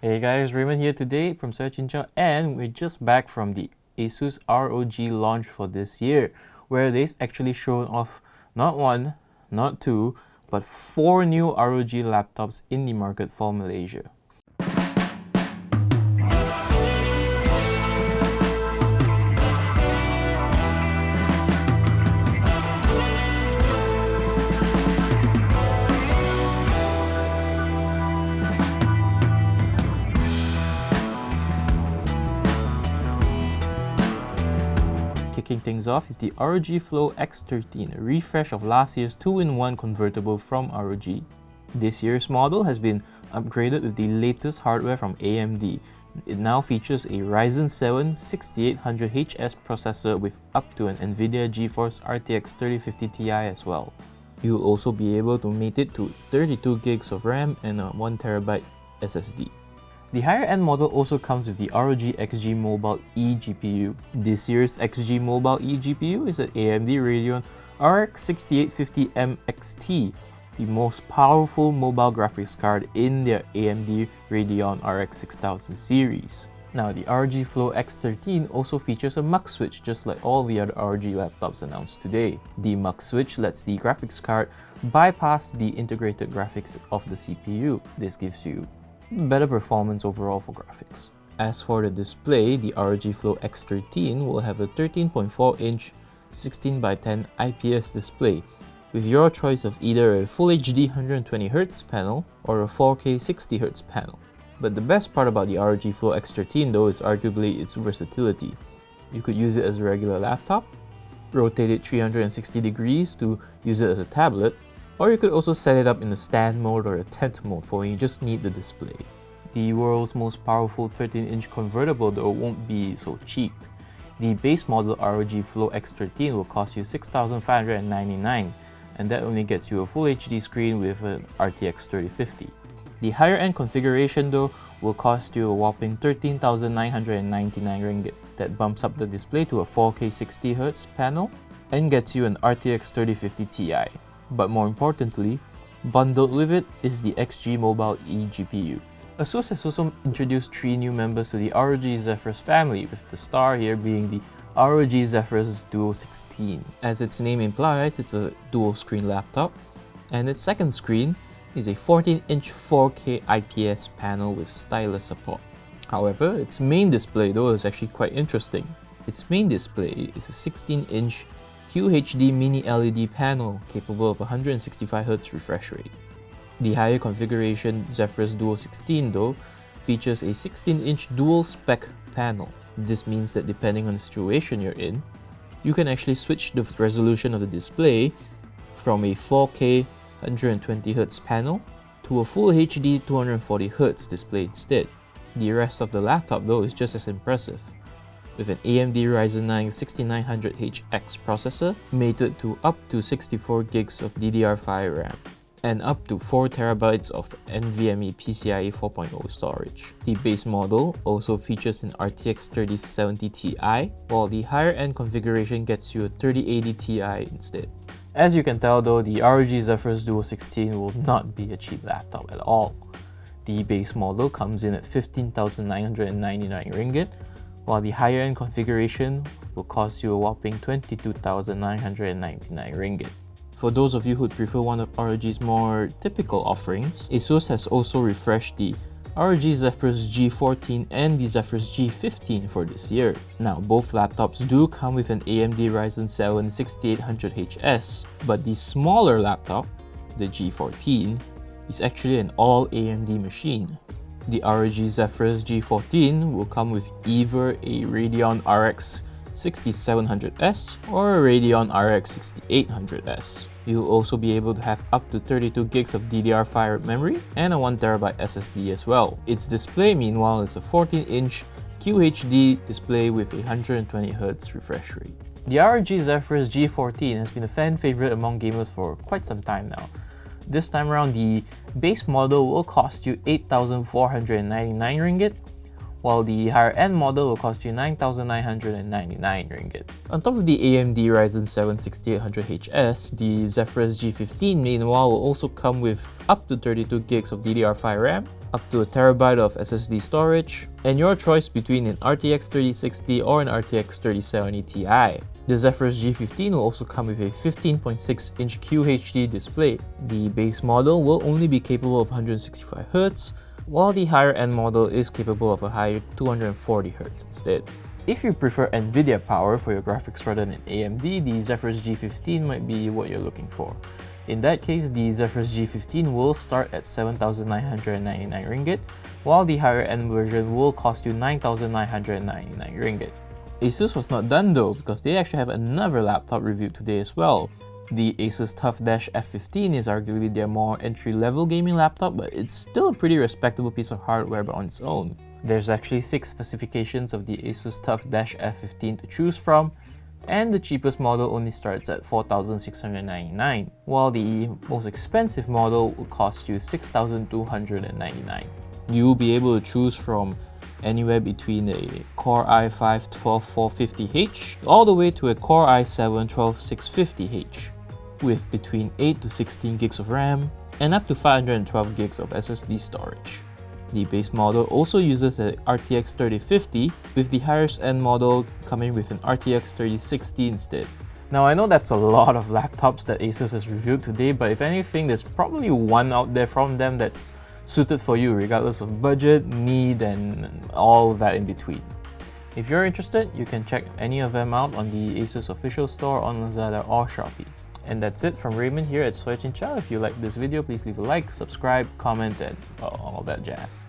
Hey guys, Raymond here today from Search Engine, and we're just back from the Asus ROG launch for this year, where they've actually shown off not one, not two, but 4 new ROG laptops in the market for Malaysia. Kicking things off is the ROG Flow X13, a refresh of last year's 2-in-1 convertible from ROG. This year's model has been upgraded with the latest hardware from AMD. It now features a Ryzen 7 6800HS processor with up to an NVIDIA GeForce RTX 3050 Ti as well. You'll also be able to mate it to 32 gigs of RAM and a 1TB SSD. The higher-end model also comes with the ROG XG Mobile E GPU. This year's XG Mobile E GPU is an AMD Radeon RX 6850M XT, the most powerful mobile graphics card in their AMD Radeon RX 6000 series. Now, the ROG Flow X13 also features a MUX switch, just like all the other ROG laptops announced today. The MUX switch lets the graphics card bypass the integrated graphics of the CPU. This gives you better performance overall for graphics. As for the display, the ROG Flow X13 will have a 13.4-inch 16:10 IPS display, with your choice of either a Full HD 120Hz panel or a 4K 60Hz panel. But the best part about the ROG Flow X13 though is arguably its versatility. You could use it as a regular laptop, rotate it 360 degrees to use it as a tablet, or you could also set it up in a stand mode or a tent mode for when you just need the display. The world's most powerful 13-inch convertible though won't be so cheap. The base model ROG Flow X13 will cost you $6,599, and that only gets you a Full HD screen with an RTX 3050. The higher end configuration though will cost you a whopping 13,999 ringgit. That bumps up the display to a 4K 60Hz panel and gets you an RTX 3050 Ti. But more importantly, bundled with it is the XG Mobile E GPU. Asus has also introduced 3 new members to the ROG Zephyrus family, with the star here being the ROG Zephyrus Duo 16. As its name implies, it's a dual screen laptop, and its second screen is a 14-inch 4K IPS panel with stylus support. However, its main display though is actually quite interesting. Its main display is a 16-inch QHD mini LED panel capable of 165Hz refresh rate. The higher configuration Zephyrus Duo 16 though features a 16-inch dual spec panel. This means that depending on the situation you're in, you can actually switch the resolution of the display from a 4K 120Hz panel to a Full HD 240Hz display instead. The rest of the laptop though is just as impressive, with an AMD Ryzen 9 6900HX processor mated to up to 64 gigs of DDR5 RAM and up to 4TB of NVMe PCIe 4.0 storage. The base model also features an RTX 3070 Ti, while the higher end configuration gets you a 3080 Ti instead. As you can tell though, the ROG Zephyrus Duo 16 will not be a cheap laptop at all. The base model comes in at 15,999 ringgit, while the higher end configuration will cost you a whopping 22,999 ringgit. For those of you who'd prefer one of ROG's more typical offerings, Asus has also refreshed the ROG Zephyrus G14 and the Zephyrus G15 for this year. Now, both laptops do come with an AMD Ryzen 7 6800HS, but the smaller laptop, the G14, is actually an all AMD machine. The ROG Zephyrus G14 will come with either a Radeon RX 6700S or a Radeon RX 6800S. You'll also be able to have up to 32 gigs of DDR5 memory and a 1TB SSD as well. Its display, meanwhile, is a 14-inch QHD display with a 120Hz refresh rate. The ROG Zephyrus G14 has been a fan favorite among gamers for quite some time now. This time around, the base model will cost you 8,499 ringgit, while the higher end model will cost you 9,999 ringgit. On top of the AMD Ryzen 7 6800HS, the Zephyrus G15 meanwhile will also come with up to 32 gigs of DDR5 RAM, up to a terabyte of SSD storage, and your choice between an RTX 3060 or an RTX 3070 Ti. The Zephyrus G15 will also come with a 15.6-inch QHD display. The base model will only be capable of 165Hz, while the higher end model is capable of a higher 240Hz instead. If you prefer NVIDIA power for your graphics rather than AMD, the Zephyrus G15 might be what you're looking for. In that case, the Zephyrus G15 will start at 7,999 ringgit, while the higher end version will cost you 9,999 ringgit. Asus was not done though, because they actually have another laptop reviewed today as well. The Asus TUF Dash F15 is arguably their more entry-level gaming laptop, but it's still a pretty respectable piece of hardware on its own. There's actually 6 specifications of the Asus TUF Dash F15 to choose from, and the cheapest model only starts at 4,699, while the most expensive model will cost you 6,299. You will be able to choose from anywhere between a Core i5 12450H all the way to a Core i7 12650H, with between 8 to 16 gigs of RAM and up to 512 gigs of SSD storage. The base model also uses a RTX 3050, with the highest end model coming with an RTX 3060 instead. Now I know that's a lot of laptops that Asus has reviewed today, but if anything, there's probably one out there from them that's suited for you regardless of budget, need, and all of that in between. If you're interested, you can check any of them out on the Asus official store on Lazada or Shopee. And that's it from Raymond here at Soy Chin Chow. If you liked this video, please leave a like, subscribe, comment, and all that jazz.